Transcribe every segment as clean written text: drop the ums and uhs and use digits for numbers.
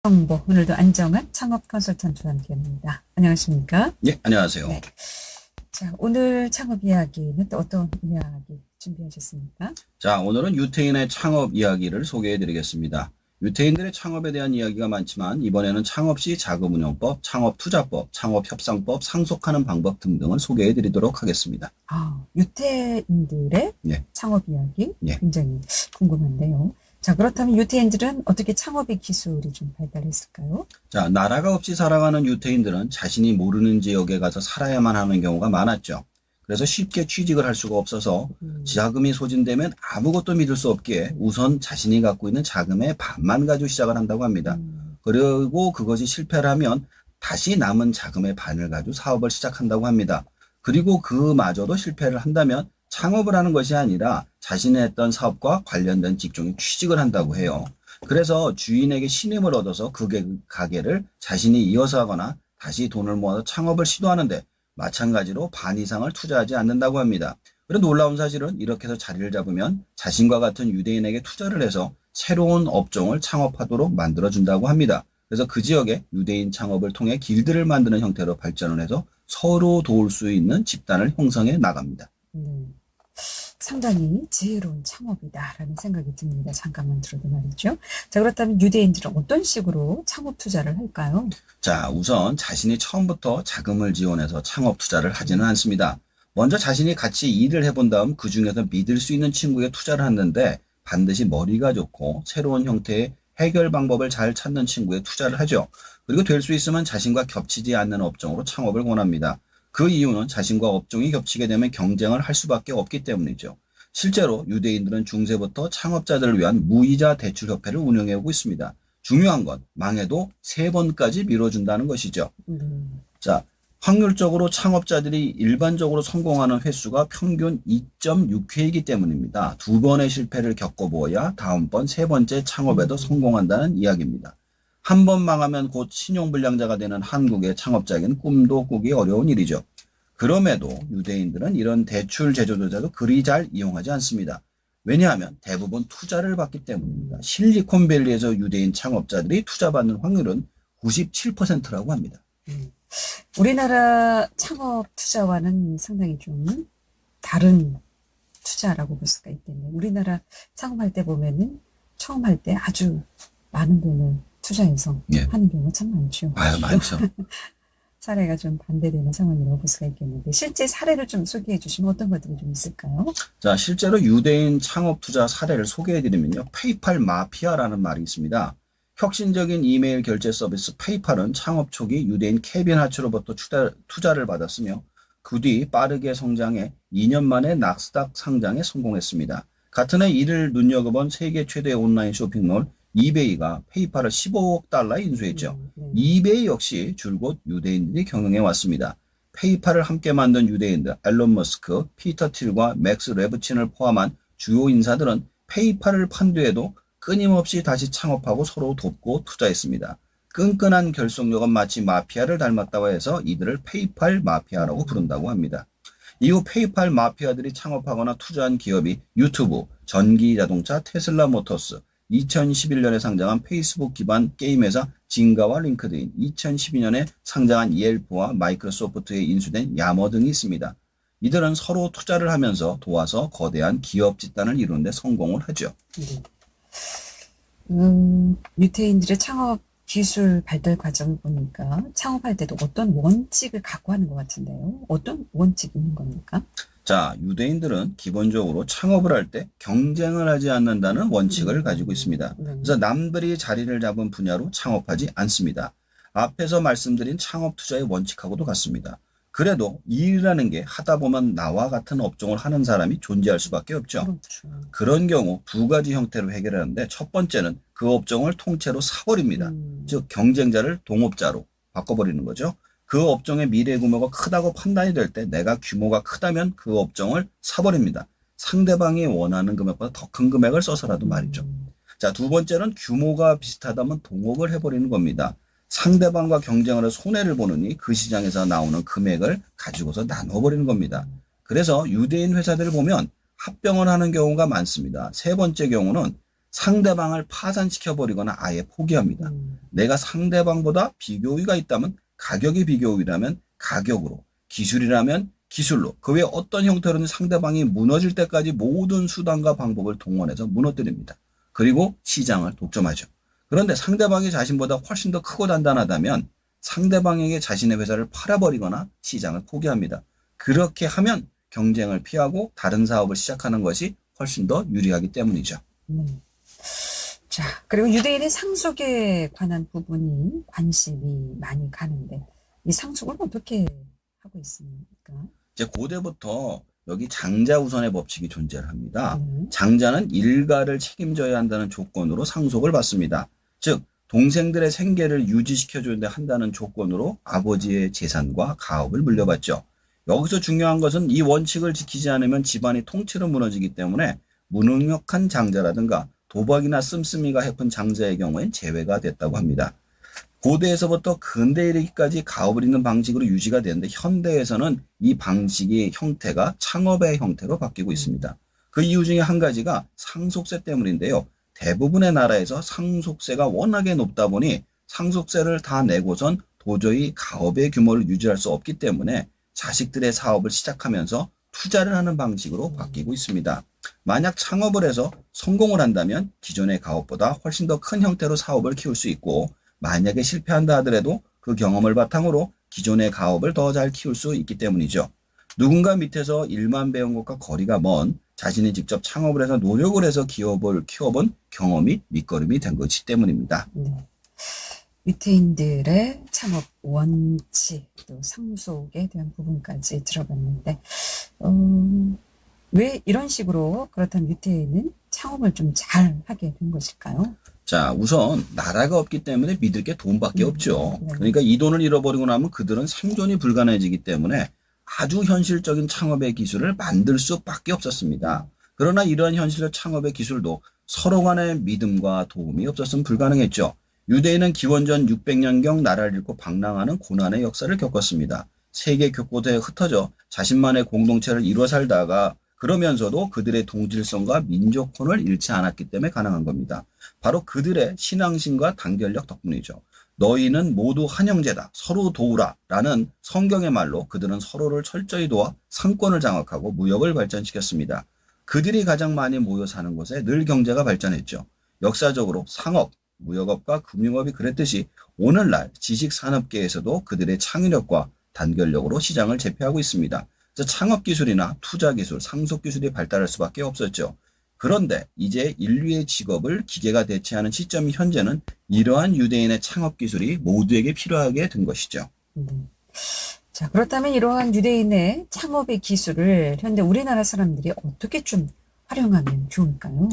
정보, 오늘도 안정환 창업 컨설턴트와 함께합니다. 안녕하십니까? 예, 안녕하세요. 네. 자, 오늘 창업 이야기는 또 어떤 이야기 준비하셨습니까? 자, 오늘은 유태인의 창업 이야기를 소개해 드리겠습니다. 유태인들의 창업에 대한 이야기가 많지만 이번에는 창업 시 자금운용법, 창업투자법, 창업협상법, 상속하는 방법 등등을 소개해 드리도록 하겠습니다. 유태인들의 예. 창업 이야기 예. 굉장히 궁금한데요. 자, 그렇다면 유태인들은 어떻게 창업의 기술이 좀 발달했을까요? 자, 나라가 없이 살아가는 유태인들은 자신이 모르는 지역에 가서 살아야만 하는 경우가 많았죠. 그래서 쉽게 취직을 할 수가 없어서 자금이 소진되면 아무것도 믿을 수 없기에 우선 자신이 갖고 있는 자금의 반만 가지고 시작을 한다고 합니다. 그리고 그것이 실패를 하면 다시 남은 자금의 반을 가지고 사업을 시작한다고 합니다. 그리고 그마저도 실패를 한다면 창업을 하는 것이 아니라 자신의 했던 사업과 관련된 직종에 취직을 한다고 해요. 그래서 주인에게 신임을 얻어서 그 가게를 자신이 이어서 하거나 다시 돈을 모아서 창업을 시도하는데 마찬가지로 반 이상을 투자하지 않는다고 합니다. 그런데 놀라운 사실은 이렇게 해서 자리를 잡으면 자신과 같은 유대인에게 투자를 해서 새로운 업종을 창업하도록 만들어준다고 합니다. 그래서 그 지역에 유대인 창업을 통해 길드를 만드는 형태로 발전을 해서 서로 도울 수 있는 집단을 형성해 나갑니다. 상당히 지혜로운 창업이다라는 생각이 듭니다. 잠깐만 들어도 말이죠. 자, 그렇다면 유대인들은 어떤 식으로 창업 투자를 할까요? 자, 우선 자신이 처음부터 자금을 지원해서 창업 투자를 하지는 않습니다. 먼저 자신이 같이 일을 해본 다음 그 중에서 믿을 수 있는 친구에 투자를 하는데 반드시 머리가 좋고 새로운 형태의 해결 방법을 잘 찾는 친구에 투자를 하죠. 그리고 될 수 있으면 자신과 겹치지 않는 업종으로 창업을 권합니다. 그 이유는 자신과 업종이 겹치게 되면 경쟁을 할 수밖에 없기 때문이죠. 실제로 유대인들은 중세부터 창업자들을 위한 무이자 대출협회를 운영해오고 있습니다. 중요한 건 망해도 3번까지 밀어준다는 것이죠. 자, 확률적으로 창업자들이 일반적으로 성공하는 횟수가 평균 2.6회이기 때문입니다. 2번의 실패를 겪어보아야 다음번 3번째 창업에도 성공한다는 이야기입니다. 한 번 망하면 곧 신용불량자가 되는 한국의 창업자에게는 꿈도 꾸기 어려운 일이죠. 그럼에도 유대인들은 이런 대출 제조조차도 그리 잘 이용하지 않습니다. 왜냐하면 대부분 투자를 받기 때문입니다. 실리콘밸리에서 유대인 창업자들이 투자받는 확률은 97%라고 합니다. 우리나라 창업 투자와는 상당히 좀 다른 투자라고 볼 수가 있겠네요. 우리나라 창업할 때 보면은 처음 할 때 아주 많은 돈을 투자해서 예. 하는 경우가 참 많죠. 많죠. 사례가 좀 반대되는 상황이라고 볼 수가 있겠는데 실제 사례를 좀 소개해 주시면 어떤 것들이 좀 있을까요? 자, 실제로 유대인 창업 투자 사례를 소개해 드리면요. 페이팔 마피아라는 말이 있습니다. 혁신적인 이메일 결제 서비스 페이팔은 창업 초기 유대인 케빈 하츠로부터 투자를 받았으며 그 뒤 빠르게 성장해 2년 만에 나스닥 상장에 성공했습니다. 같은 해 이를 눈여겨본 세계 최대 온라인 쇼핑몰 이베이가 페이팔을 15억 달러에 인수했죠. 이베이 역시 줄곧 유대인들이 경영해 왔습니다. 페이팔을 함께 만든 유대인들 앨런 머스크, 피터 틸과 맥스 레브친을 포함한 주요 인사들은 페이팔을 판 뒤에도 끊임없이 다시 창업하고 서로 돕고 투자했습니다. 끈끈한 결속력은 마치 마피아를 닮았다고 해서 이들을 페이팔 마피아라고 부른다고 합니다. 이후 페이팔 마피아들이 창업하거나 투자한 기업이 유튜브, 전기자동차 테슬라 모터스, 2011년에 상장한 페이스북 기반 게임 회사 징가와 링크드인, 2012년에 상장한 옐프와 마이크로소프트에 인수된 야머 등이 있습니다. 이들은 서로 투자를 하면서 도와서 거대한 기업 집단을 이루는 데 성공을 하죠. 유태인들의 창업 기술 발달 과정을 보니까 창업할 때도 어떤 원칙을 갖고 하는 것 같은데요. 어떤 원칙이 있는 겁니까? 자, 유대인들은 기본적으로 창업을 할 때 경쟁을 하지 않는다는 원칙을 가지고 있습니다. 그래서 남들이 자리를 잡은 분야로 창업하지 않습니다. 앞에서 말씀드린 창업 투자의 원칙하고도 같습니다. 그래도 일이라는 게 하다 보면 나와 같은 업종을 하는 사람이 존재할 수밖에 없죠. 그렇죠. 그런 경우 2가지 형태로 해결하는데 첫 번째는 그 업종을 통째로 사버립니다. 즉 경쟁자를 동업자로 바꿔버리는 거죠. 그 업종의 미래 규모가 크다고 판단이 될 때 내가 규모가 크다면 그 업종을 사버립니다. 상대방이 원하는 금액보다 더 큰 금액을 써서라도 말이죠. 자, 2번째는 규모가 비슷하다면 동업을 해버리는 겁니다. 상대방과 경쟁을 해서 손해를 보느니 그 시장에서 나오는 금액을 가지고서 나눠버리는 겁니다. 그래서 유대인 회사들을 보면 합병을 하는 경우가 많습니다. 3번째 경우는 상대방을 파산시켜버리거나 아예 포기합니다. 내가 상대방보다 비교우위가 있다면 가격이 비교우위라면 가격으로, 기술이라면 기술로, 그 외 어떤 형태로든 상대방이 무너질 때까지 모든 수단과 방법을 동원해서 무너뜨립니다. 그리고 시장을 독점하죠. 그런데 상대방이 자신보다 훨씬 더 크고 단단하다면 상대방에게 자신의 회사를 팔아버리거나 시장을 포기합니다. 그렇게 하면 경쟁을 피하고 다른 사업을 시작하는 것이 훨씬 더 유리하기 때문이죠. 자, 그리고 유대인의 상속에 관한 부분이 관심이 많이 가는데 이 상속을 어떻게 하고 있습니까? 이제 고대부터 여기 장자 우선의 법칙이 존재를 합니다. 네. 장자는 일가를 책임져야 한다는 조건으로 상속을 받습니다. 즉 동생들의 생계를 유지시켜줘야 한다는 조건으로 아버지의 재산과 가업을 물려받죠. 여기서 중요한 것은 이 원칙을 지키지 않으면 집안이 통째로 무너지기 때문에 무능력한 장자라든가 도박이나 씀씀이가 해픈 장자의 경우엔 제외가 됐다고 합니다. 고대에서부터 근대에 이르기까지 가업을 잇는 방식으로 유지가 되는데 현대에서는 이 방식의 형태가 창업의 형태로 바뀌고 있습니다. 그 이유 중에 한 가지가 상속세 때문인데요. 대부분의 나라에서 상속세가 워낙에 높다 보니 상속세를 다 내고선 도저히 가업의 규모를 유지할 수 없기 때문에 자식들의 사업을 시작하면서 투자를 하는 방식으로 바뀌고 있습니다. 만약 창업을 해서 성공을 한다면 기존의 가업보다 훨씬 더 큰 형태로 사업을 키울 수 있고 만약에 실패한다 하더라도 그 경험을 바탕으로 기존의 가업을 더 잘 키울 수 있기 때문이죠. 누군가 밑에서 일만 배운 것과 거리가 먼 자신이 직접 창업을 해서 노력을 해서 기업을 키워본 경험이 밑거름이 된 것이 때문입니다. 네. 유태인들의 창업 원칙, 또 상속에 대한 부분까지 들어봤는데 왜 이런 식으로 그렇다면 유태인은 창업을 좀 잘 하게 된 것일까요? 자, 우선 나라가 없기 때문에 믿을 게 돈밖에 없죠. 네. 그러니까 이 돈을 잃어버리고 나면 그들은 생존이 불가능해지기 때문에 아주 현실적인 창업의 기술을 만들 수밖에 없었습니다. 그러나 이러한 현실적 창업의 기술도 서로 간의 믿음과 도움이 없었으면 불가능했죠. 유대인은 기원전 600년경 나라를 잃고 방랑하는 고난의 역사를 겪었습니다. 세계 곳곳에 흩어져 자신만의 공동체를 이루어 살다가 그러면서도 그들의 동질성과 민족혼을 잃지 않았기 때문에 가능한 겁니다. 바로 그들의 신앙심과 단결력 덕분이죠. 너희는 모두 한 형제다. 서로 도우라. 라는 성경의 말로 그들은 서로를 철저히 도와 상권을 장악하고 무역을 발전시켰습니다. 그들이 가장 많이 모여 사는 곳에 늘 경제가 발전했죠. 역사적으로 상업, 무역업과 금융업이 그랬듯이 오늘날 지식산업계에서도 그들의 창의력과 단결력으로 시장을 제패하고 있습니다. 창업기술이나 투자기술, 상속기술이 발달할 수밖에 없었죠. 그런데 이제 인류의 직업을 기계가 대체하는 시점이 현재는 이러한 유대인의 창업기술이 모두에게 필요하게 된 것이죠. 자, 그렇다면 이러한 유대인의 창업의 기술을 현대 우리나라 사람들이 어떻게 좀 활용하면 좋을까요?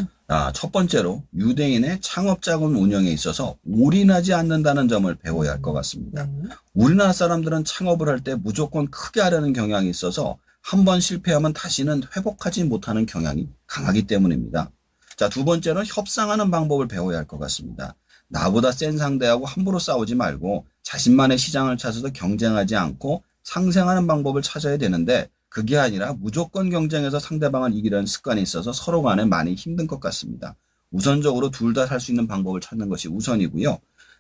첫 번째로 유대인의 창업자금 운영에 있어서 올인하지 않는다는 점을 배워야 할 것 같습니다. 네. 우리나라 사람들은 창업을 할 때 무조건 크게 하려는 경향이 있어서 한번 실패하면 다시는 회복하지 못하는 경향이 강하기 때문입니다. 자, 두 번째는 협상하는 방법을 배워야 할 것 같습니다. 나보다 센 상대하고 함부로 싸우지 말고 자신만의 시장을 찾아서 경쟁하지 않고 상생하는 방법을 찾아야 되는데 그게 아니라 무조건 경쟁해서 상대방을 이기려는 습관이 있어서 서로 간에 많이 힘든 것 같습니다. 우선적으로 둘 다 살 수 있는 방법을 찾는 것이 우선이고요.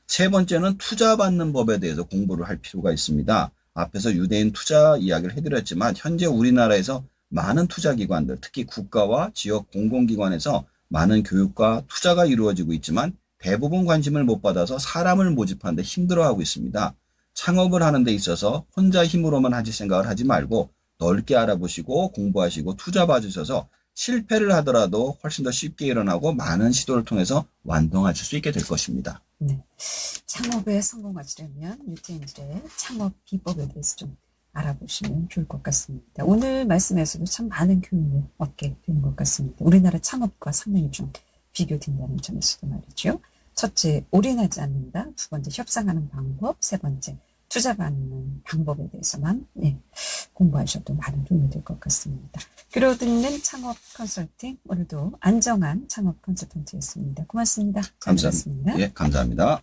세 번째는 투자받는 법에 대해서 공부를 할 필요가 있습니다. 앞에서 유대인 투자 이야기를 해드렸지만 현재 우리나라에서 많은 투자기관들, 특히 국가와 지역 공공기관에서 많은 교육과 투자가 이루어지고 있지만 대부분 관심을 못 받아서 사람을 모집하는 데 힘들어하고 있습니다. 창업을 하는 데 있어서 혼자 힘으로만 하실 생각을 하지 말고 넓게 알아보시고 공부하시고 투자 봐주셔서 실패를 하더라도 훨씬 더 쉽게 일어나고 많은 시도를 통해서 완성하실 수 있게 될 것입니다. 네. 창업에 성공하시려면 유태인들의 창업 비법에 대해서 좀 알아보시면 좋을 것 같습니다. 오늘 말씀에서도 참 많은 교훈을 얻게 되는 것 같습니다. 우리나라 창업과 상당히 좀 비교된다는 점에서도 말이죠. 첫째, 올인하지 않는다. 두 번째, 협상하는 방법. 세 번째, 투자받는 방법에 대해서만 공부하셔도 많은 도움이 될 것 같습니다. 귀로 듣는 창업 컨설팅, 오늘도 안정한 창업 컨설턴트였습니다. 고맙습니다. 잘 감사합니다. 들었습니다. 예, 감사합니다.